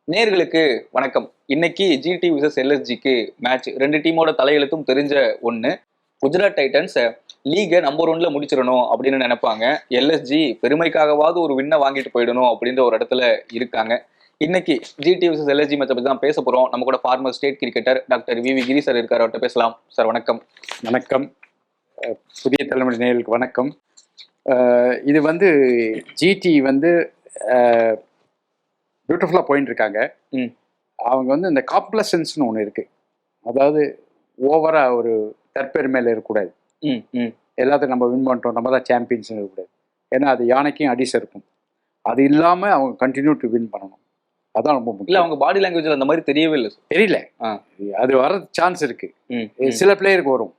நேர்களுக்கு வணக்கம். இன்னைக்கு ஜிடி விசஸ் எல்எஸ்ஜிக்கு மேட்ச். ரெண்டு டீமோட தலையெழுத்தும் தெரிஞ்ச ஒண்ணு. குஜராத் டைட்டன்ஸ் லீகை நம்பர் 1ல முடிச்சிடணும் அப்படின்னு நினைப்பாங்க. எல்எஸ்ஜி பெருமைக்காகவாவது ஒரு வின்னை வாங்கிட்டு போயிடணும் அப்படின்ற ஒரு இடத்துல இருக்காங்க. இன்னைக்கு ஜிடி விசஸ் எல்எஸ்ஜி மேட்சை பத்தி தான் பேச போறோம். நம்ம கூட former state cricketer doctor V V Giri sir இருக்காரு, அவர்கிட்ட பேசலாம். சார் வணக்கம். வணக்கம். புதிய தலைமுறை நேயர்களுக்கு வணக்கம். இது ஜிடி பியூட்டிஃபுல்லாக போயின்னு இருக்காங்க. அவங்க இந்த காம்ப்ளசன்ஸ்னு ஒன்று இருக்குது. அதாவது ஓவராக ஒரு தற்பெருமையில் இருக்கக்கூடாது. எல்லாத்தையும் நம்ம வின் பண்ணிட்டோம், நம்ம தான் சாம்பியன்ஸ்னு இருக்கக்கூடாது. ஏன்னா அது யானைக்கும் அடிசை இருக்கும். அது இல்லாமல் அவங்க கண்டினியூ டு வின் பண்ணணும். அதான் ரொம்ப முக்கியம். இல்லை, அவங்க பாடி லாங்குவேஜில் அந்த மாதிரி தெரியவே இல்லை. தெரியல, அது வர சான்ஸ் இருக்குது. சில பிளேயருக்கு வரும்,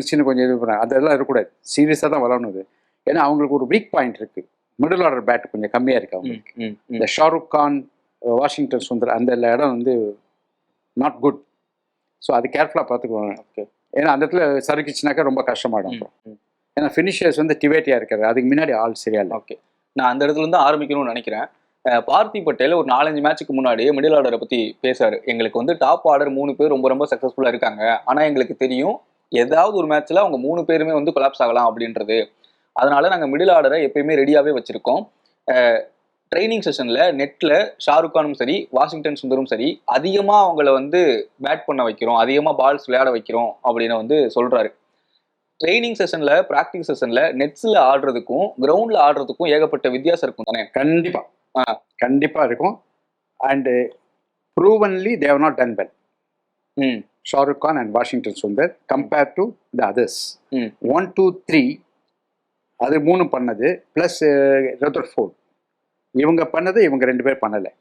சின்ன கொஞ்சம் இது பண்ண, அதெல்லாம் இருக்கக்கூடாது. சீரியஸாக தான் விளாடணுது. ஏன்னா அவங்களுக்கு ஒரு வீக் பாயிண்ட் இருக்குது. மிடில் ஆர்டர் பேட் கொஞ்சம் கம்மியாக இருக்குது அவங்களுக்கு. இந்த ஷாருக் கான், வாஷிங்டன் சுந்தர் அந்த இடம் நாட் குட். ஸோ அது கேர்ஃபுல்லாக பார்த்துக்குவாங்க. ஓகே, ஏன்னா அந்த இடத்துல சறுக்கிச்சுனாக்கா ரொம்ப கஷ்டமாயிடும். ஏன்னா ஃபினிஷர்ஸ் டிவேட்டியாக இருக்காரு, அதுக்கு முன்னாடி ஆள் சரியா இல்லை. ஓகே, நான் அந்த இடத்துல இருந்து ஆரம்பிக்கணும்னு நினைக்கிறேன். பார்த்தி பட்டேல் ஒரு 4-5 மேட்சுக்கு முன்னாடியே மிடில் ஆர்டரை பற்றி பேசாரு. எங்களுக்கு டாப் ஆர்டர் 3 பேர் ரொம்ப ரொம்ப சக்ஸஸ்ஃபுல்லாக இருக்காங்க. ஆனால் எங்களுக்கு தெரியும் ஏதாவது ஒரு மேட்ச்ல அவங்க 3 பேருமே கொலாப்ஸ் ஆகலாம் அப்படின்றது. அதனால நாங்கள் மிடில் ஆர்டரை எப்பயுமே ரெடியாகவே வச்சிருக்கோம். ட்ரைனிங் செஷன்ல நெட்ல ஷாருக் கானும் சரி, வாஷிங்டன் சுந்தரும் சரி, அதிகமாக அவங்கள பேட் பண்ண வைக்கிறோம், அதிகமாக பால்ஸ் விளையாட வைக்கிறோம் அப்படின்னு சொல்றாரு. ட்ரைனிங் செஷன்ல, ப்ராக்டிஸ் செஷன்ல நெட்ஸ்ல ஆடுறதுக்கும் கிரவுண்ட்ல ஆடுறதுக்கும் ஏகப்பட்ட வித்தியாசம் இருக்கும் தானே? கண்டிப்பா இருக்கும். And provenly they have not done well. Shahrukh Khan and Washington Sundar compare to the others. 1, 2, 3 அது 3 பண்ணது பிளஸ் ரதர்ஃபோர்ட், இவங்க பண்ணது இவங்க 2 பேர் பண்ணலை.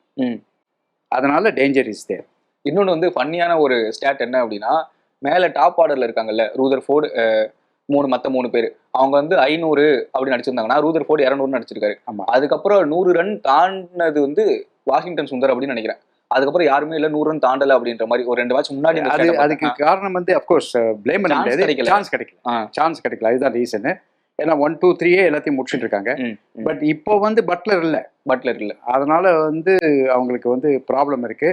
அதனால டேஞ்சர் இஸ் தேர். இன்னொன்று ஃபன்னியான ஒரு ஸ்டாட் என்ன அப்படின்னா, மேலே டாப் ஆர்டர்ல இருக்காங்கல்ல ரூதர்ஃபோர்டு, மற்ற 3 பேர் அவங்க 500 அப்படின்னு அடிச்சிருந்தாங்கன்னா ரூதர்ஃபோர்டு 200 அடிச்சிருக்காரு. அதுக்கப்புறம் 100 ரன் தாண்டினது வாஷிங்டன் சுந்தர் அப்படின்னு நினைக்கிறேன். அதுக்கப்புறம் யாருமே இல்லை 100 ரன் தாண்டலை அப்படின்ற மாதிரி ஒரு 2 மேட்ச் முன்னாடி. அதுக்கு காரணம் அப்கோர்ஸ் பிளேம் பண்ண முடியாது, சான்ஸ் கிடைக்கல. அதுதான் ரீசன். ஏன்னா 1, 2, 3 எல்லாத்தையும் முடிச்சுட்டு இருக்காங்க. பட் இப்போ பட்லர் இல்லை, அதனால அவங்களுக்கு ப்ராப்ளம் இருக்கு.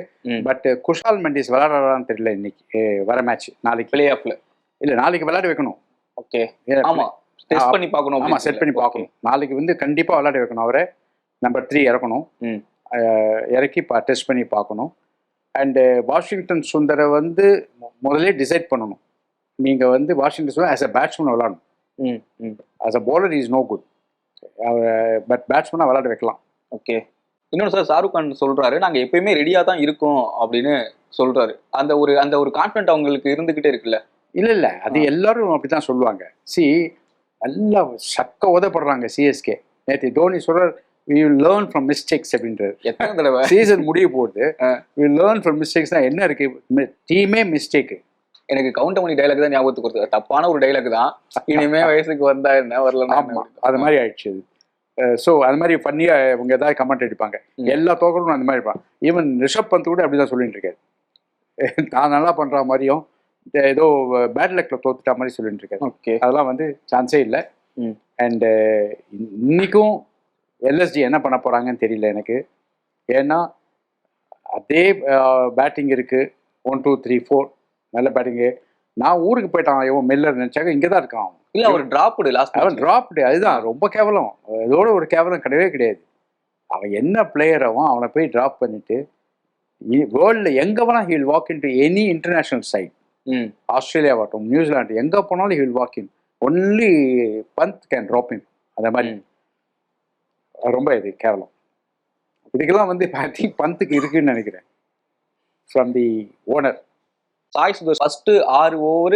பட் குஷால் மெண்டிஸ் விளையாடுறான்னு தெரியல இன்னைக்கு வர மேட்ச். நாளைக்கு பிளே ஆஃப்ல இல்லை, நாளைக்கு விளையாட வைக்கணும். ஓகே, ஆமா, டெஸ்ட் பண்ணி பார்க்கணும். ஆமா, செட் பண்ணி பார்க்கணும். நாளைக்கு கண்டிப்பா விளையாட வைக்கணும். அவரை நம்பர் 3 இறக்கணும். இறக்கி டெஸ்ட் பண்ணி பார்க்கணும். அண்டு வாஷிங்டன் சுந்தரை முதலே டிசைட் பண்ணணும். நீங்க Washington Sundar as a batsman விளையாடணும். as a bowler he is no good, but batsman விளையாட வைக்கலாம். ஓகே, இன்னொன்று சார், ஷாருக் கான் சொல்றாரு நாங்க எப்பயுமே ரெடியா தான் இருக்கோம் அப்படின்னு சொல்றாரு. அந்த ஒரு கான்ஃபிடன்ட் அவங்களுக்கு இருந்துகிட்டே இருக்குல்ல? இல்ல, அது எல்லாரும் அப்படித்தான் சொல்லுவாங்க. நல்லா சக்க உதப்படுறாங்க சிஎஸ்கே. நேற்று தோனி சொல்றாரு we will learn from mistakes அப்படின்றாரு. எத்தனை தடவை சீசன் முடிய போகுது, we will learn from mistakes. என்ன இருக்கு, டீமே மிஸ்டேக். எனக்கு கவுண்டமணி டைலாக் தான் ஞாபகத்துக்கு வருது. தப்பான ஒரு டைலாக் தான். இனிமே வயசுக்கு வந்தா என்ன வரலாம், அது மாதிரி ஆயிடுச்சு. ஸோ அது மாதிரி பண்ணியா இவங்க ஏதாவது கமெண்ட் அடிப்பாங்க. எல்லா தோக்கரும் அந்த மாதிரி இருப்பாங்க. ஈவன் ரிஷப் பந்த் கூட அப்படிதான் சொல்லிட்டு இருக்காரு. நான் நல்லா பண்ற மாதிரியும் ஏதோ பேட் லக்ல தோத்துட்டா மாதிரி சொல்லிட்டு இருக்காரு. ஓகே, அதெல்லாம் சான்ஸே இல்லை. அண்ட் இன்னைக்கும் எல்எஸ்டி என்ன பண்ண போறாங்கன்னு தெரியல எனக்கு. ஏன்னா அதே பேட்டிங் இருக்கு. 1, 2, 3, 4 நல்ல பேட்டிங்கு. நான் ஊருக்கு போயிட்டான் இவன் மில்லர் நினைச்சாக்க இங்கே தான் இருக்கான். இல்லை, அவர் டிராப்டு லாஸ்ட். அவன் டிராப்டு, அதுதான் ரொம்ப கேவலம். இதோட ஒரு கேவலம் கிடையவே கிடையாது. அவன் என்ன பிளேயர், அவனை போய் டிராப் பண்ணிட்டு வேர்ல்டில் எங்கே வேணா he will walk in to any international side. ஆஸ்திரேலியாவாகட்டும், நியூசிலாண்டு, எங்கே போனாலும் he will walk in. Only Pant can drop in. அந்த மாதிரி ரொம்ப இது கேவலம். இதுக்கெல்லாம் பந்துக்கு இருக்குன்னு நினைக்கிறேன் from the owner. Sai Sudharsan first 6 over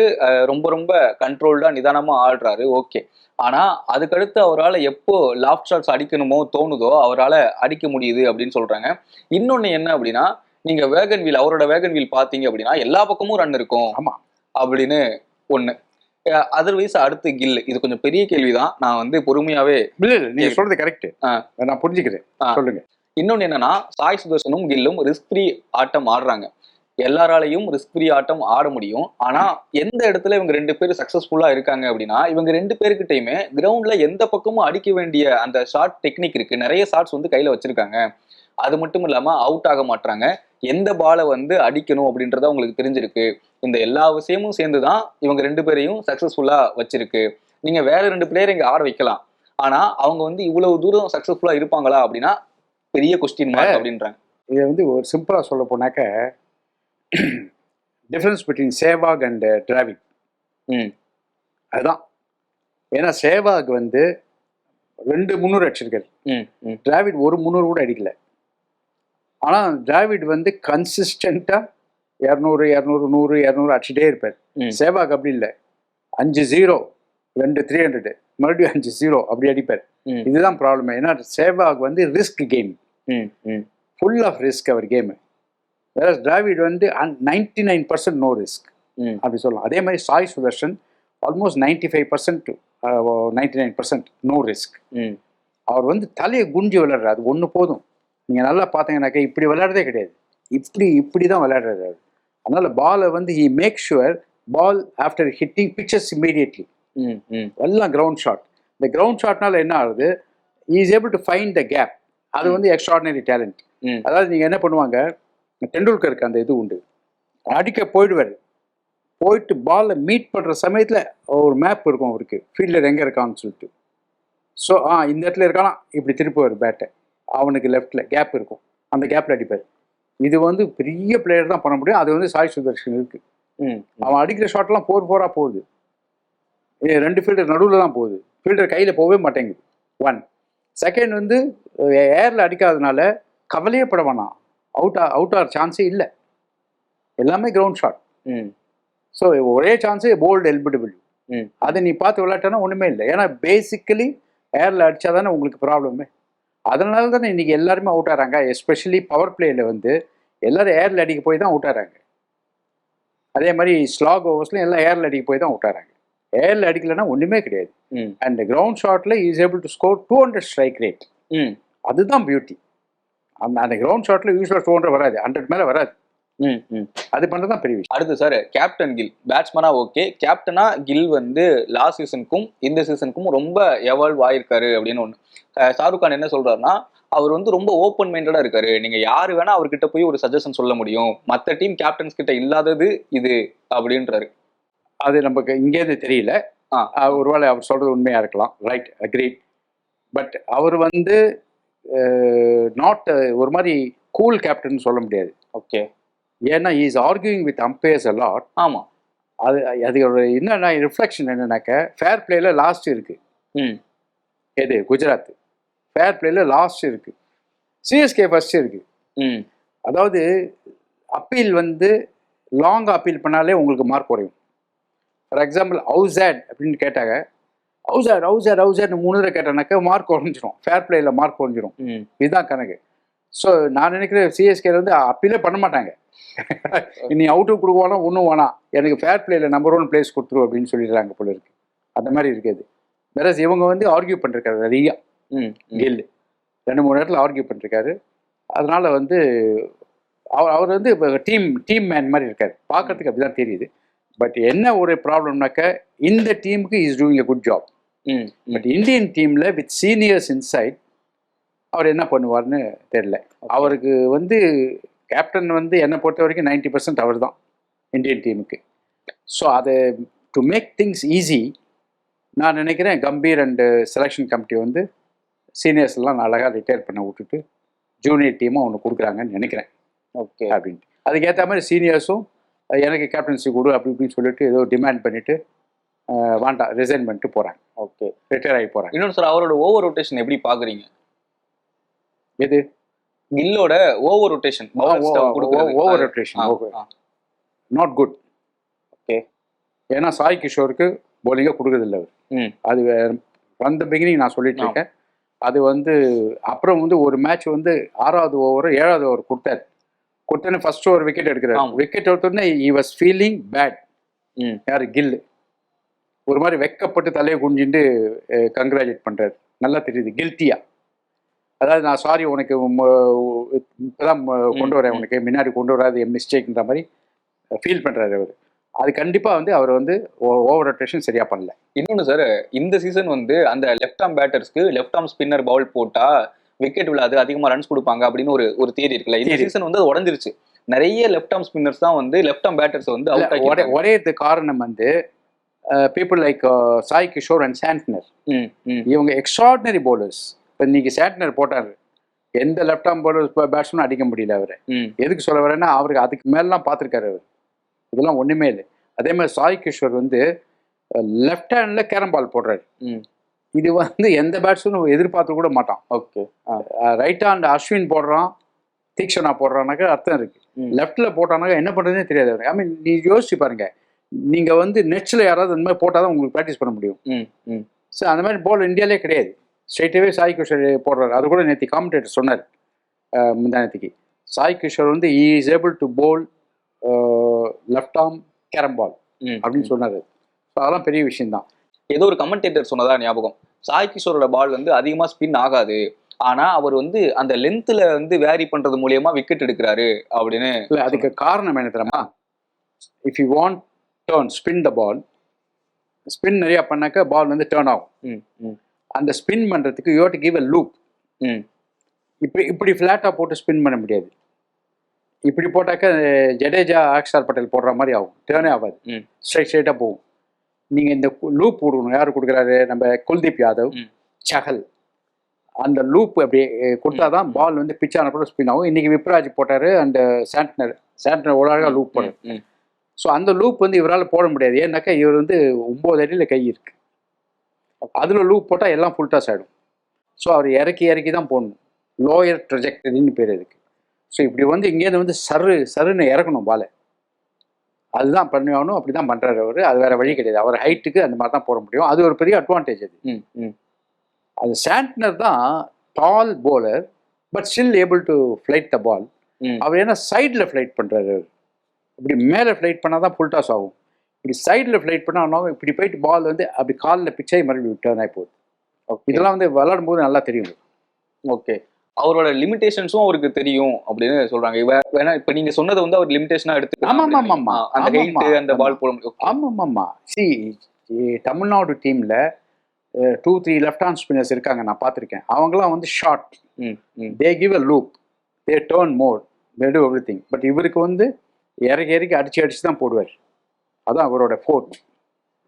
ரொம்ப ரொம்ப கண்ட்ரோல்டா நிதானமா ஆடுறாரு. ஓகே, ஆனா அதுக்கடுத்து அவரால் எப்போ லாஃப்ட் ஷாட்ஸ் அடிக்கணுமோ தோணுதோ அவரால் அடிக்க முடியுது அப்படின்னு சொல்றாங்க. இன்னொன்னு என்ன அப்படின்னா, நீங்க வேகன் வீல், அவரோட வேகன் வீல் பாத்தீங்க அப்படின்னா எல்லா பக்கமும் ரன் இருக்கும். ஆமா, அப்படின்னு ஒண்ணு. அதர்வைஸ் அடுத்து கில். இது கொஞ்சம் பெரிய கேள்விதான். நான் பொறுமையாவே. நீங்க சொல்றது கரெக்ட், நான் புரிஞ்சுக்கிறேன், சொல்லுங்க. இன்னொன்னு என்னன்னா, சாய் சுதர்ஷனும் கில்லும் ரிஸ்க் ஃப்ரீ ஆட்டம் ஆடுறாங்க. எல்லாராலையும் ரிஸ்க் ஃப்ரீ ஆட்டம் ஆட முடியும். ஆனா எந்த இடத்துல இவங்க 2 பேரும் சக்சஸ்ஃபுல்லா இருக்காங்க அப்படின்னா, இவங்க 2 பேருக்கிட்டையுமே கிரவுண்ட்ல எந்த பக்கமும் அடிக்க வேண்டிய அந்த ஷார்ட் டெக்னிக் இருக்கு. நிறைய ஷார்ட்ஸ் கையில வச்சிருக்காங்க. அது மட்டும் இல்லாம அவுட் ஆக மாட்டாங்க. எந்த பாலை வந்து அடிக்கணும் அப்படின்றத உங்களுக்கு தெரிஞ்சிருக்கு. இந்த எல்லா விஷயமும் சேர்ந்துதான் இவங்க 2 பேரையும் சக்சஸ்ஃபுல்லா வச்சிருக்கு. நீங்க வேற 2 பிளேயர் இங்க ஆட வைக்கலாம். ஆனா அவங்க வந்து இவ்வளவு தூரம் சக்சஸ்ஃபுல்லா இருப்பாங்களா அப்படின்னா பெரிய கொஸ்டின் மார்க் அப்படின்றாங்க. இதை வந்து ஒரு சிம்பிளா சொல்ல போனாக்க difference between Sehwag and Dravid. ம் அதுதான். ஏன்னா சேவாக் வந்து 2 300 அடிச்சிருக்காரு. ம் ம் டிராவிட் ஒரு 300 கூட அடிக்கல. ஆனா டிராவிட் வந்து கன்சிஸ்டண்டா 200 200 100 200 அடிச்சுட்டே இருப்பார். ம். சேவாக் அப்படி இல்லை. 5-0 2 300 மறுபடியும் 5-0 அப்படி அடிப்பார். ம் இதுதான் ப்ராப்ளம். ஏன்னா சேவாக் வந்து ரிஸ்க் கேம், ம் ம் ஃபுல் ஆஃப் ரிஸ்க் அவர் கேமு. வேற டிராவிட் வந்து 99% நோ ரிஸ்க் ம் அப்படி சொல்லலாம். அதே மாதிரி Sai Sudharsan almost 95% to 99% no risk. ம் அவர் வந்து தலையை குஞ்சு விளையாடுறாரு. அது ஒன்று போதும். நீங்கள் நல்லா பார்த்தீங்கன்னாக்கா இப்படி விளையாடுறதே கிடையாது. இப்படி தான் விளையாடுறாரு அவர். அதனால பாலை வந்து he make sure ball after hitting pictures immediately. ம் ம் எல்லாம் கிரவுண்ட் ஷாட். இந்த கிரவுண்ட் ஷாட்னால என்ன ஆகுது, is able to find the gap. அது வந்து எக்ஸ்ட்ராடினரி டேலண்ட். ம் அதாவது நீங்கள் என்ன பண்ணுவாங்க, டெண்டுல்கருக்கு அந்த இது உண்டு. அடிக்க போயிடுவார். போயிட்டு பாலை மீட் பண்ணுற சமயத்தில் ஒரு மேப் இருக்கும் அவருக்கு, ஃபீல்டர் எங்கே இருக்கான்னு சொல்லிட்டு. ஸோ இந்த இடத்துல இருக்கானா இப்படி திருப்புவார் பேட்டை. அவனுக்கு லெஃப்டில் கேப் இருக்கும், அந்த கேப்பில் அடிப்பார். இது வந்து பெரிய பிளேயர் தான் பண்ண முடியும். அது வந்து சாய் சுதர்ஷன் இருக்குது. ம் அவன் அடிக்கிற ஷாட்லாம் 4-4 போகுது. 2 ஃபீல்டர் நடுவில் தான் போகுது. ஃபீல்டர் கையில் போகவே மாட்டேங்குது. 1 செகண்ட் வந்து ஏரில் அடிக்காதனால கவலையே பட வேணாம். அவுட் ஆகிற சான்ஸே இல்லை. எல்லாமே கிரவுண்ட் ஷாட். ம் ஸோ ஒரே சான்ஸு போல்டு எல்பிடபிள். ம் அதை நீ பார்த்து விளையாட்டனா ஒன்றுமே இல்லை. ஏன்னா பேசிக்கலி ஏரில் அடித்தா தானே உங்களுக்கு ப்ராப்ளமே. அதனால தானே இன்றைக்கி எல்லாருமே அவுட் ஆகிறாங்க. எஸ்பெஷலி பவர் பிளேயில் வந்து எல்லோரும் ஏரில் அடிக்க போய் தான் அவுட் ஆகிறாங்க. அதே மாதிரி ஸ்லாக் ஓவர்ஸ்லையும் எல்லாம் ஏரில் அடிக்க போய் தான் அவுட் ஆகிறாங்க. ஏரில் அடிக்கலைன்னா ஒன்றுமே கிடையாது. ம் அண்ட் கிரவுண்ட் ஷாட்டில் is able to score 200 strike rate. ம் அதுதான் பியூட்டி. அந்த கிரவுண்ட் ஷாட்டில் யூஸ்வலாக 200 வராது, 100 மேலே வராது. ம் ம் அது பண்ணுறது தான் பெரிய விஷயம். அடுத்து சார் கேப்டன் கில் பேட்ஸ்மேனா ஓகே, கேப்டனா கில் வந்து லாஸ்ட் சீசனுக்கும் இந்த சீசனுக்கும் ரொம்ப எவால்வ் ஆயிருக்காரு அப்படின்னு ஒன்று. ஷாருக் கான் என்ன சொல்றாருன்னா, அவர் வந்து ரொம்ப ஓப்பன் மைண்டடா இருக்காரு. நீங்க யாரு வேணா அவர்கிட்ட போய் ஒரு சஜஷன் சொல்ல முடியும், மற்ற டீம் கேப்டன்ஸ் கிட்ட இல்லாதது இது அப்படின்றாரு. அது நமக்கு இங்கேருந்து தெரியல. ஒருவேளை அவர் சொல்றது உண்மையா இருக்கலாம். Right, agreed. பட் அவர் வந்து நாட் ஒரு மாதிரி கூல் கேப்டன் சொல்ல முடியாது. ஓகே. ஏன்னா is arguing with umpires a lot. ஆமா. அது என்னன்னா ரிஃப்ளெக்ஷன் என்னன்னாக்க ஃபேர் பிளேல லாஸ்ட் இருக்கு. ம் எது குஜராத் ஃபேர் பிளேல லாஸ்ட் இருக்கு. சிஎஸ்கே ஃபர்ஸ்ட் இருக்கு. ம் அதாவது அப்பீல் வந்து லாங் அப்பீல் பண்ணாலே உங்களுக்கு மார்க் குறையும். ஃபார் எக்ஸாம்பிள் அவுசேட் அப்படின்னு கேட்டாங்க, அவுசேட் 3 தடவை கேட்டானாக்கா மார்க் குறைஞ்சிரும். ஃபேர் பிளேயில் மார்க் குறைஞ்சிரும். இதுதான் கணக்கு. ஸோ நான் நினைக்கிறேன் சிஎஸ்கேல வந்து அப்பீலே பண்ண மாட்டாங்க. நீ அவுட்டு கொடுக்குவானா ஒன்றும் வேணாம், எனக்கு ஃபேர் பிளேயில் நம்பர் 1 பிளேஸ் கொடுத்துரு அப்படின்னு சொல்லிடுறாங்க போல இருக்கு. அந்த மாதிரி இருக்குது. வேற இவங்க வந்து ஆர்கியூ பண்ணிருக்காரு நிறையா. கில் 2-3 இடத்துல ஆர்கியூ பண்ணிருக்காரு. அதனால வந்து அவர் வந்து டீம் மேன் மாதிரி இருக்காரு. பார்க்கறதுக்கு அப்படிதான் தெரியுது. பட் என்ன ஒரு ப்ராப்ளம்னாக்க இந்த டீமுக்கு is doing a good job. But Indian டீமில் வித் சீனியர்ஸ் இன்சைட் அவர் என்ன பண்ணுவார்னு தெரியல. அவருக்கு வந்து கேப்டன் வந்து என்னை பொறுத்த வரைக்கும் 90% அவர் தான் இந்தியன் டீமுக்கு. ஸோ அதை டு மேக் திங்ஸ் ஈஸி நான் நினைக்கிறேன் கம்பீர் அண்டு செலெக்ஷன் கமிட்டி வந்து சீனியர்ஸ் எல்லாம் அழகாக ரிட்டையர் பண்ண விட்டுட்டு ஜூனியர் டீமும் ஒன்று கொடுக்குறாங்கன்னு நினைக்கிறேன். ஓகே அப்படின்ட்டு அதுக்கேற்ற மாதிரி சீனியர்ஸும் எனக்கு கேப்டன்சி கொடு அப்படி இப்படின்னு சொல்லிட்டு ஏதோ டிமாண்ட் பண்ணிட்டு வேண்டாம் ரிசைன் பண்ணிட்டு போகிறாங்க. ஓகே, ரிட்டையர் ஆகி போகிறாங்க. இன்னொன்று சார், அவரோட ஓவர் ரொட்டேஷன் எப்படி பார்க்குறீங்க? எது கில்லோட over rotation? Over rotation not good. Okay, ஏன்னா சாய் கிஷோருக்கு போலிங்காக கொடுக்குறதில்ல அவர். அது ஃப்ரம் த பிகினிங் நான் சொல்லிட்டு இருக்கேன். அது வந்து அப்புறம் வந்து ஒரு மேட்ச் வந்து 6வது ஓவர் 7வது ஓவர் கொடுத்தோன்னே ஃபர்ஸ்ட் ஓவர் விக்கெட் எடுக்கிறார். விக்கெட் எடுத்தோடனே ஹி வாஸ் ஃபீலிங் பேட். யார்? கில். ஒரு மாதிரி வெக்கப்பட்டு தலையை குஞ்சிட்டு கங்க்ராச்சுலேட் பண்ணுறாரு. நல்லா தெரியுது கில்ட்டியா. அதாவது நான் சாரி உனக்கு இப்போதான் கொண்டு வரேன், உனக்கு முன்னாடி கொண்டு வராது என் மிஸ்டேக்ன்ற மாதிரி ஃபீல் பண்ணுறாரு அவர். அது கண்டிப்பாக வந்து அவர் வந்து ஓவர் ரொட்டேஷன் சரியாக பண்ணல. இன்னொன்று சார், இந்த சீசன் வந்து அந்த லெஃப்ட் ஆர்ம் பேட்டர்ஸ்க்கு லெஃப்ட் ஆர்ம் ஸ்பின்னர் பவுல் போட்டால் விக்கெட் விழாது, அதிகமா ரன்ஸ் கொடுப்பாங்க அப்படின்னு ஒரு தியரி இருக்குல்ல. இந்த சீசன் வந்து அது உடஞ்சிருச்சு. நிறைய லெஃப்ட் ஆர்ம் ஸ்பின்னர்ஸ் தான் வந்து லெஃப்ட் ஆர்ம் பேட்டர்ஸ் வந்து அவுட் ஆகி ஒரே காரணம் வந்து people like Sai Kishore and Santner. இவங்க எக்ஸ்ட்ராடினரி பவுலர்ஸ். இப்போ இன்னைக்கு சாண்ட்னர் போட்டாரு, எந்த லெஃப்ட் ஆர்ம் பவுலர் பேட்ஸ்மேனும் அடிக்க முடியல அவரை. எதுக்கு சொல்ல வரேன்னா அவருக்கு அதுக்கு மேலாம் பார்த்துருக்காரு அவர். இதெல்லாம் ஒண்ணுமே இல்லை. அதே மாதிரி சாய் கிஷோர் வந்து லெஃப்ட் ஹேண்ட்ல கேரம் பால் போடுறாரு. இது வந்து எந்த பேட்ஸ்மேனும் எதிர்பார்த்து கூட மாட்டான். ஓகே. ரைட் ஹேண்ட் அஸ்வின் போடுறான், தீக்ஷனா போடுறானாக்கா அர்த்தம் இருக்கு. லெஃப்ட்ல போட்டானாக்கா என்ன பண்றதுனே தெரியாது அவருக்கு. ஐ மீன் நீ யோசிச்சு பாருங்க, நீங்க வந்து நெட்ஸ்ல யாராவது அந்த மாதிரி போட்டாதான் உங்களுக்கு ப்ராக்டிஸ் பண்ண முடியும். ஸோ அந்த மாதிரி போல் இந்தியாவிலே கிடையாது. ஸ்ட்ரைட்டாகவே சாய் கிஷோர் போடுறாரு. அது கூட நேற்று காமெண்டேட்டர் சொன்னார் முந்தானத்துக்கு. சாய் கிஷோர் வந்து he is able to bowl left arm carrom ball அப்படின்னு சொன்னார். ஸோ அதெல்லாம் பெரிய விஷயம்தான். ஏதோ ஒரு கமெண்டேட்டர் சொன்னதா ஞாபகம், சாய் கிஷோரோட பால் வந்து அதிகமா ஸ்பின் ஆகாது, ஆனா அவர் வந்து அந்த லென்த்ல வந்து வேரி பண்றது மூலியமா விக்கெட் எடுக்கிறாரு அப்படின்னு. இல்லை, அதுக்கு காரணம் என்ன தெரியுமா? If you want turn spin the ball, spin நிறையா பண்ணாக்க பால் வந்து டேர்ன் ஆகும். அந்த ஸ்பின் பண்ணுறதுக்கு you have to give a loop. இப்படி ஃப்ளாட்டாக போட்டு ஸ்பின் பண்ண முடியாது. இப்படி போட்டாக்க ஜடேஜா அக்ஷர் பட்டேல் போடுற மாதிரி ஆகும், டேர்னே ஆகாது, ஸ்ட்ரைட்டாக போகும். நீங்கள் இந்த லூப் கொடுக்கணும். யார் கொடுக்குறாரு? நம்ம குல்தீப் யாதவ், சஹல். அந்த லூப் அப்படி கொடுத்தாதான் பால் வந்து பிச்சான கூட ஸ்பின் ஆகும். இன்னைக்கு விப்ராஜ் போட்டார், அந்த சாண்ட்னர் ஒரு அழகாக லூப் போடுறாரு. ஸோ அந்த லூப் வந்து இவரால் போட முடியாது. ஏன்னாக்கா இவர் வந்து 9 அடியில் கை இருக்கு. அதில் லூப் போட்டால் எல்லாம் ஃபுல் டாஸ் ஆகிடும். ஸோ அவர் இறக்கி தான் போடணும். லோயர் ட்ரெஜெக்டரின்னு பேர் இதுக்கு. ஸோ இப்படி வந்து இங்கேருந்து வந்து சருன்னு இறக்கணும் பாலை. அதுதான் பண்ணுவானும். அப்படி தான் பண்ணுறாரு அவர். அது வேற வழி கிடையாது. அவர் ஹைட்டுக்கு அந்த மாதிரி தான் போட முடியும். அது ஒரு பெரிய அட்வான்டேஜ். அது சாண்ட்னர் தான் tall bowler, but still able to flight the ball. அவர் ஏன்னா சைடில் ஃப்ளைட் பண்ணுறாரு. இப்படி மேலே ஃப்ளைட் பண்ணால் தான் ஃபுல் டாஸ் ஆகும். இப்படி சைடில் ஃப்ளைட் பண்ணால் இப்படி போயிட்டு பால் வந்து அப்படி காலில் பிச்சை மறுபடியும் டர்ன் ஆகி போகுது. இதெல்லாம் வந்து விளையாடும் போது நல்லா தெரியும். ஓகே. அவரோட லிமிடேஷன்ஸும் அவருக்கு தெரியும் அப்படின்னு சொல்றாங்க. வேணா இப்ப நீங்க சொன்னதை வந்து அவர் லிமிடேஷனா எடுத்து அந்த பால் போட முடியும். ஆமாம். சி தமிழ்நாடு டீம்ல 2-3 லெஃப்ட் ஹேண்ட் ஸ்பின்னர்ஸ் இருக்காங்க, நான் பார்த்துருக்கேன். அவங்களாம் வந்து short, they give a loop, they turn more, they to everything. But இவருக்கு வந்து இறக்கி அடிச்சு தான் போடுவார். அதான் அவரோட ஃபோர்த்.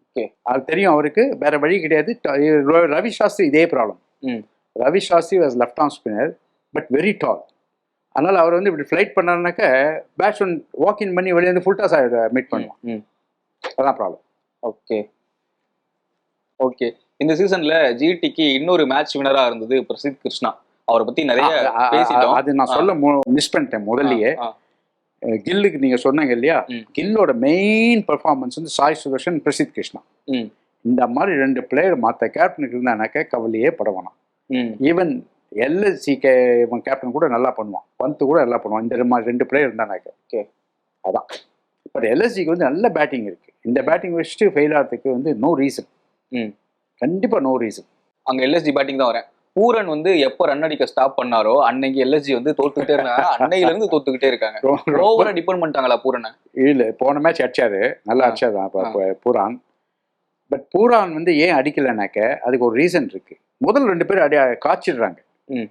ஓகே, அது தெரியும் அவருக்கு, வேற வழி கிடையாது. ரவி சாஸ்திரி இதே problem. Ravi Shastri was left arm spinner, but very tall. அதனால் அவர் வந்து இப்படி ஃப்ளைட் பண்ணாருனாக்க பேட்ஸ்மேன் வாக்கின் பண்ணி வெளியே வந்து ஃபுல் டாஸ் மீட் பண்ணுவான். அதான் ப்ராப்ளம். ஓகே. இந்த சீசன்ல ஜிடிக்கு இன்னொரு மேட்ச் வினரா இருந்தது பிரசித் கிருஷ்ணா. அவரை பத்தி நிறைய பேசிட்டோம். அது நான் சொல்ல மிஸ் பண்ணிட்டேன் முதல்லயே. கில்லுக்கு நீங்க சொன்னீங்க இல்லையா, கில்லோட மெயின் பெர்ஃபார்மன்ஸ் வந்து சாய் சுதர்ஷன், பிரசித் கிருஷ்ணா. இந்த மாதிரி 2 பிளேயர் மற்ற கேப்டனுக்கு இருந்தானாக்க கவலையே படவானாம். ஈவன் எல்எஸ்சி கேப்டன் கூட நல்லா பண்ணுவான், பந்த் கூட நல்லா பண்ணுவான். இந்த மாதிரி 2 பிளேயர் இருந்தானாக்க. ஓகே, அதான். பட் எல்எஸ்சிக்கு வந்து நல்ல பேட்டிங் இருக்கு. இந்த பேட்டிங் வச்சுட்டு ஃபெயில் ஆகிறதுக்கு வந்து நோ ரீசன். கண்டிப்பா நோ ரீசன். அங்க எல்எஸ்ஜி பேட்டிங் தான் வரேன். பூரன் வந்து எப்போ ரன் அடிக்க ஸ்டாப் பண்ணாரோ அன்னைக்கு எல்எஸ்ஜி வந்து தோத்துக்கிட்டே இருந்தாங்க. அன்னையில இருந்து தோத்துக்கிட்டே இருக்காங்க. ஓவரா டிபெண்ட் பண்ணிட்டாங்களா பூரனை? இல்ல, போன மேட்ச் அடிச்சாரு, நல்லா அடிச்சாரு பூரான். பட் பூரான் வந்து ஏன் அடிக்கலனாக்க அதுக்கு ஒரு ரீசன் இருக்கு. முதல் 2 பேர் காய்ச்சிடுறாங்க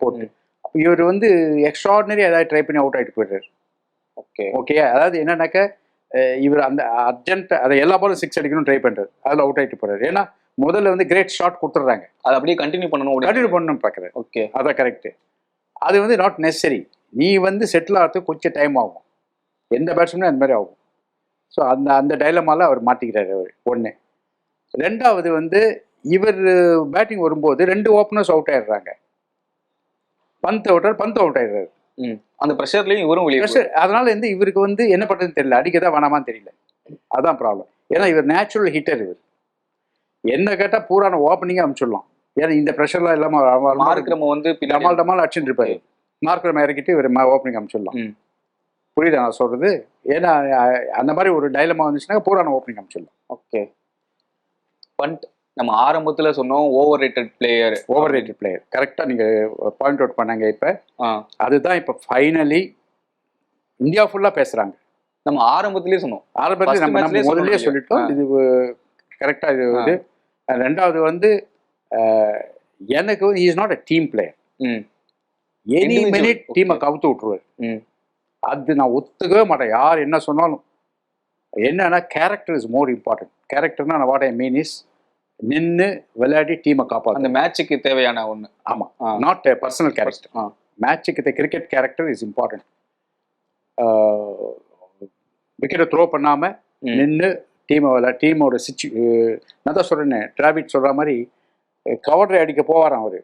போட்டு. இவர் வந்து எக்ஸ்ட்ராடினரி ஏதாவது ட்ரை பண்ணி அவுட் ஆகிட்டு போயிடுறாரு. ஓகே, அதாவது என்னன்னாக்க இவர் அந்த அர்ஜென்ட் அதை எல்லா பாலும் 6 அடிக்கணும் ட்ரை பண்றாரு, அதில் அவுட் ஆகிட்டு போறாரு. ஏன்னா முதல்ல வந்து கிரேட் ஷாட் கொடுத்துட்றாங்க, அதை அப்படியே கண்டினியூ பண்ணணும் பார்க்குறேன். ஓகே, அதான் கரெக்டு. அது வந்து நாட் நெசசரி. நீ வந்து செட்டில் ஆகிறதுக்கு கொஞ்சம் டைம் ஆகும். எந்த பேட்ஸ்மேனும் அந்த மாதிரி ஆகும். ஸோ அந்த டைலமால அவர் மாட்டிக்கிறாரு. அவர் ஒன்று. 2வது வந்து இவர் பேட்டிங் வரும்போது 2 ஓப்பனர்ஸ் அவுட் ஆயிடுறாங்க. பந்த் அவுட் ஆயிடுறாரு. அந்த ப்ரெஷர்லையும் இவரும் அதனால வந்து இவருக்கு வந்து என்ன பண்ணுறதுன்னு தெரியல, அடிக்கதான் வேணாமான்னு தெரியல. அதான் ப்ராப்ளம். ஏன்னா இவர் நேச்சுரல் ஹிட்டர். இவர் என்ன கேட்டால் பூரான ஓப்பனிங்கே அனுப்பிச்சிடலாம். ஏன்னா இந்த ப்ரெஷர்லாம் இல்லாமல் மார்க்ரம வந்து டமால் அடிச்சுட்டு இருப்பாரு. மார்க்ரம இறக்கிட்டு இவர் ஓப்பனிங் அனுப்பிச்சிடலாம். புரியுதா நான் சொல்றது? ஏன்னா அந்த மாதிரி ஒரு டைலமா வந்துச்சுன்னா பூரான ஓப்பனிங் அனுப்பிச்சிடலாம். ஓகே. பண்ட் நம்ம ஆரம்பத்தில் சொன்னோம் ஓவர் ரேட்டட் பிளேயர். கரெக்டாக நீங்கள் பாயிண்ட் அவுட் பண்ணாங்க. இப்போ அதுதான் இப்போ ஃபைனலி இந்தியா ஃபுல்லாக பேசுகிறாங்க. நம்ம ஆரம்பத்திலே சொன்னோம். ஆரம்பத்தில் நம்ம முதல்ல சொல்லிட்டோம். இது கரெக்டாக இது வந்து 2வது வந்து எனக்கு வந்து is not a team player. Any Individual, minute okay. டீமை கவுத்து விட்டுருவாரு. ம். அது நான் ஒத்துக்கவே மாட்டேன், யார் என்ன சொன்னாலும். என்னன்னா கேரக்டர் இஸ் மோர் இம்பார்ட்டன்ட். கேரக்டர்னா வாட் ஐ மீன் இஸ் நின்று விளையாடி டீமை அந்த காப்பாற்று. மேட்சுக்கு தேவையான ஒண்ணு. ஆமாம், நாட் பர்சனல் கேரக்டர். மேட்சுக்கு கிரிக்கெட் கேரக்டர் இஸ் இம்பார்ட்டன்ட். விக்கெட்டை த்ரோ பண்ணாமல் நின்று டீமோட நான் தான் சொல்கிறேன்னு டிராவிட் சொல்கிற மாதிரி கவர்டரை அடிக்க போவாராம் அவர்.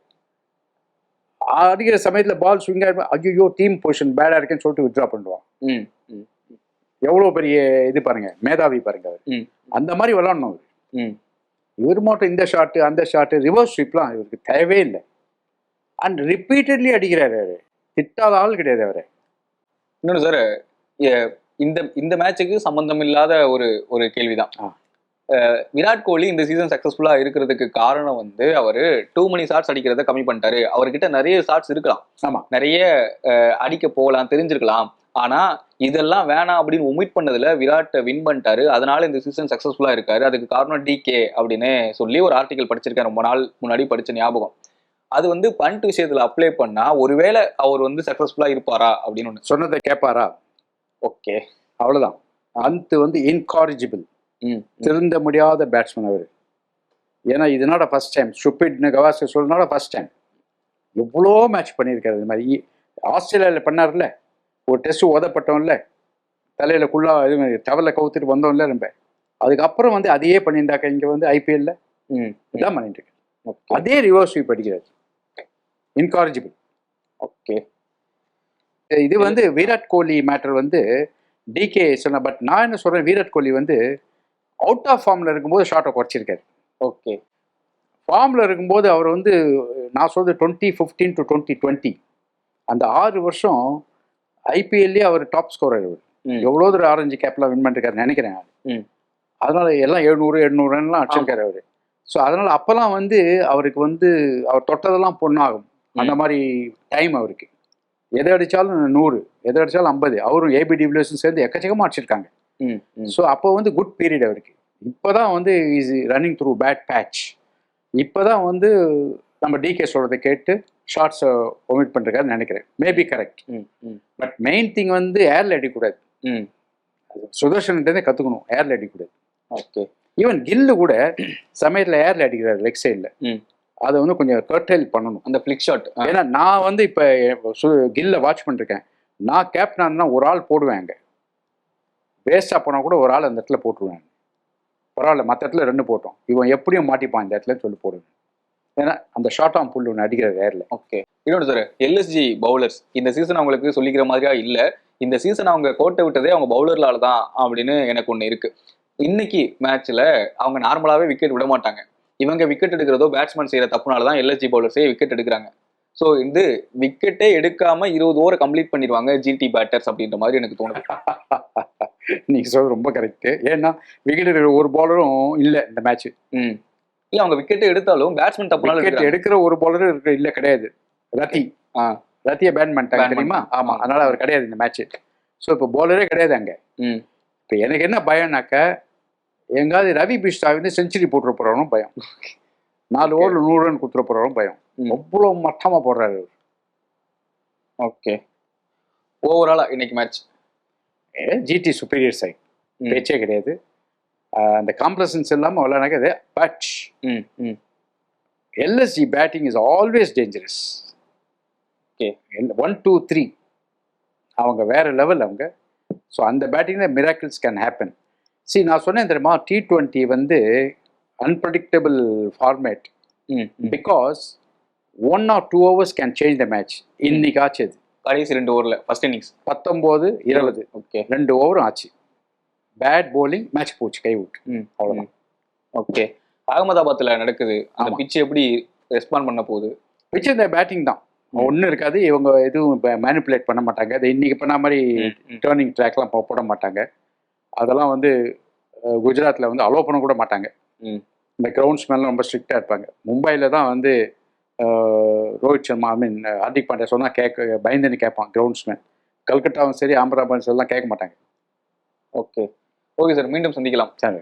அடிக்கிற சமயத்தில் பால் ஸ்விங் ஆகிடும், ஐயோ டீம் பொசிஷன் பேடாக இருக்குன்னு சொல்லிட்டு வித்ட்ரா பண்ணுவான். எவ்வளோ பெரிய இது பாருங்க, மேதாவி பாருங்க அவர். அந்த மாதிரி விளாடணும் அவர். இவர் மட்டும் இந்த ஷாட்டு அந்த ஷாட்டு ரிவர்ஸ் ஸ்வீப்லாம் இவருக்கு தேவையே இல்லை. அண்ட் ரிப்பீட்டட்லி அடிக்கிறாரு அவர், திட்டாத ஆள் கிடையாது அவர். இன்னொன்று சார், இந்த இந்த மேட்சுக்கு சம்பந்தம் இல்லாத ஒரு கேள்விதான். விராட் கோலி இந்த சீசன் சக்சஸ்ஃபுல்லா இருக்கிறதுக்கு காரணம் வந்து அவரு டூ மணி ஷாட்ஸ் அடிக்கிறத கம்மி பண்ணிட்டாரு. அவர்கிட்ட நிறைய ஷாட்ஸ் இருக்கலாம், ஆமா, நிறைய அடிக்க போகலாம், தெரிஞ்சிருக்கலாம். ஆனா இதெல்லாம் வேணாம் அப்படின்னு ஒமிட் பண்ணதுல விராட் வின் பண்ணிட்டாரு. அதனால இந்த சீசன் சக்சஸ்ஃபுல்லா இருக்காரு. அதுக்கு காரணம் டிகே அப்படின்னு சொல்லி ஒரு ஆர்டிகல் படிச்சிருக்கேன், ரொம்ப நாள் முன்னாடி படிச்ச ஞாபகம். அது வந்து பண்ட் விஷயத்துல அப்ளை பண்ணா ஒருவேளை அவர் வந்து சக்சஸ்ஃபுல்லா இருப்பாரா அப்படின்னு ஒண்ணு. சொன்னதை கேட்பாரா? ஓகே, அவ்வளவுதான். அந்த வந்து இன்காரிஜிபிள், திருந்த முடியாத பேட்ஸ்மேன் அவர். ஏன்னா இதனோட ஃபர்ஸ்ட் டைம் ஸ்டூபிட்னு கவாஸ்கர் சொல்றதுனால ஃபர்ஸ்ட் டைம் எவ்வளோ மேட்ச் பண்ணியிருக்காரு. இது மாதிரி ஆஸ்திரேலியாவில் பண்ணார்ல, ஒரு டெஸ்ட் ஓதப்பட்டோம்ல, தலையில குள்ளா இது மாதிரி டவலை கவுத்துட்டு வந்தோம்ல நம்ம. அதுக்கப்புறம் வந்து அதையே பண்ணியிருந்தாக்க இங்கே வந்து ஐபிஎல்ல இதான் பண்ணிட்டு இருக்கு. அதே ரிவர்ஸ் ஸ்வீப் அடிக்கிறாரு, இன்காரிஜிபிள். ஓகே, இது வந்து விராட் கோலி மேட்டர் வந்து டிகே சொன்ன. பட் நான் என்ன சொல்றேன், விராட் கோலி வந்து அவுட் ஆஃப் ஃபார்ம்ல இருக்கும்போது ஷார்ட்டை குறைச்சிருக்காரு. ஓகே, ஃபார்ம்ல இருக்கும்போது அவர் வந்து நான் சொல்றது 2015 to 2020 அந்த 6 வருஷம் ஐபிஎல்லே அவர் டாப் ஸ்கோரர். எவ்வளோ தூரம் ஆரஞ்சு கேப்லாம் வின் பண்ணிருக்காரு நினைக்கிறேன். அதனால எல்லாம் 700 ரன்லாம் அடிச்சிருக்காரு அவரு. ஸோ அதனால அப்பெல்லாம் வந்து அவருக்கு வந்து அவர் தொட்டதெல்லாம் பொண்ணாகும், அந்த மாதிரி டைம் அவருக்கு. எதை அடித்தாலும் 100, எதை அடித்தாலும் 50. அவரும் ஏபி டிவிலியர்ஸும் சேர்ந்து எக்கச்சக்கமாக அடிச்சிருக்காங்க. ஸோ அப்போ வந்து குட் பீரியட் அவருக்கு. இப்போதான் வந்து is running through bad patch. இப்போதான் வந்து நம்ம டிகே சொல்றதை கேட்டு ஷார்ட்ஸை ஒமிட் பண்ணிருக்காருன்னு நினைக்கிறேன். Maybe correct. But main thing வந்து ஏர்ல அடிக்கூடாது. சுதர்ஷன்கிட்டே கற்றுக்கணும், ஏர்ல அடிக்கூடாது. ஓகே, ஈவன் கில்லு கூட சமயத்தில் ஏர்ல அடிக்கிறார் லெக் சைடில். அதை வந்து கொஞ்சம் கர்டைல் பண்ணணும், அந்த ஃபிளிக் ஷாட். ஏன்னா நான் வந்து இப்போ கில்ல வாட்ச் பண்ணிருக்கேன். நான் கேப்டன்னா ஒரு ஆள் போடுவேன், அங்கே வேஸ்டாக போனால் கூட ஒரு ஆள் அந்த இடத்துல போட்டுருவேன். பரவாயில்ல, மற்ற இடத்துல 2 போட்டோம், இவன் எப்படியும் மாட்டிப்பான் இந்த இடத்துல சொல்லி போடுவேன். ஏன்னா அந்த ஷார்ட் ஆம் புல் ஒன்று அடிக்கிற ஏர்ல. ஓகே, இன்னொன்று சார், எல்எஸ்ஜி பவுலர்ஸ் இந்த சீசன் அவங்களுக்கு சொல்லிக்கிற மாதிரியா இல்லை, இந்த சீசன் அவங்க கோட்டை விட்டதே அவங்க பவுலர்லால தான் அப்படின்னு எனக்கு ஒன்று இருக்கு. இன்னைக்கு மேட்ச்ல அவங்க நார்மலாவே விக்கெட் விட மாட்டாங்க. இவங்க விக்கெட் எடுக்கிறதோ பேட்ஸ்மேன் செய்யற தப்புனால தான் எல்எஸ்ஜி பவுலர்ஸே விக்கெட் எடுக்கிறாங்க. ஸோ இந்த விக்கெட்டே எடுக்காம 20 ஓவர் கம்ப்ளீட் பண்ணிடுவாங்க ஜிடி பேட்டர்ஸ் அப்படின்ற மாதிரி எனக்கு தோணுது. நீங்க சொல்றது ரொம்ப கரெக்ட். ஏன்னா விக்கெட் எடுக்கிற ஒரு பாலரும் இல்லை இந்த மேட்ச். இல்ல, அவங்க விக்கெட் எடுத்தாலும் பேட்ஸ்மேன் தப்புனால விக்கெட் எடுக்கிற ஒரு பாலரும் இல்லை, கிடையாது. ரத்தியை பேன் பண்ணிட்டாங்க தெரியுமா? ஆமா, அதனால அவர் கிடையாது இந்த மேட்ச். ஸோ இப்போ பாலரே கிடையாது அங்கே. இப்போ எனக்கு என்ன பயம்னாக்க, எங்காவது ரவி பிஷ்டா வந்து செஞ்சுரி போட்டுற போறவனும் பயம், 4 ஓவரில் 100 ரன் கொடுத்துட போறவனும் பயம். அவ்வளோ மட்டமா போடுறாரு. ஓகே, ஓவராலா இன்னைக்கு மேட்ச் ஜிடி சுப்பீரியர் சைட், பேச்சே கிடையாது. அந்த காம்ப்ளசன்ஸ் இல்லாமல் விளையாடாது. But LSG batting is always dangerous. Okay, 1, 2, 3 அவங்க வேற லெவல் அவங்க. ஸோ அந்த பேட்டிங்கில் மிராக்கிள்ஸ் கேன் ஹேப்பன். நான் சொன்னேன் தெரியுமா, T20 வந்து unpredictable format. Because 1 or 2 hours can change the match. இன்னைக்கு ஆச்சு அது கடைசி 2 ஓவரில் ஃபர்ஸ்ட் இன்னிங்ஸ் 19-20. ஓகே, 2 ஓவரும் ஆச்சு. பேட் போலிங், மேட்ச் போச்சு, கை விட்டு. அவ்வளோதான். ஓகே, அகமதாபாத்தில் நடக்குது. அந்த பிட்ச் எப்படி ரெஸ்பாண்ட் பண்ண போகுது? பிட்ச் இந்த பேட்டிங் தான் ஒன்றும் இருக்காது. இவங்க எதுவும் மேனிப்புலேட் பண்ண மாட்டாங்க. அது இன்னைக்கு பண்ண மாதிரி டேர்னிங் ட்ராக்லாம் போட மாட்டாங்க. அதெல்லாம் வந்து குஜராத்தில் வந்து அலோவ் பண்ண கூட மாட்டாங்க. இந்த கிரவுண்ட்ஸ்மேன்லாம் ரொம்ப ஸ்ட்ரிக்டாக இருப்பாங்க. மும்பையில் தான் வந்து ரோஹித் சர்மா, ஹார்திக் பாண்டியா சொன்னால் பயந்துன்னு கேட்பான் கிரவுண்ட்ஸ்மேன். கல்கட்டாவும் சரி, அஹமதாபாத் எல்லாம் கேட்க மாட்டாங்க. ஓகே, ஓகே சார், மீண்டும் சந்திக்கலாம். சரி.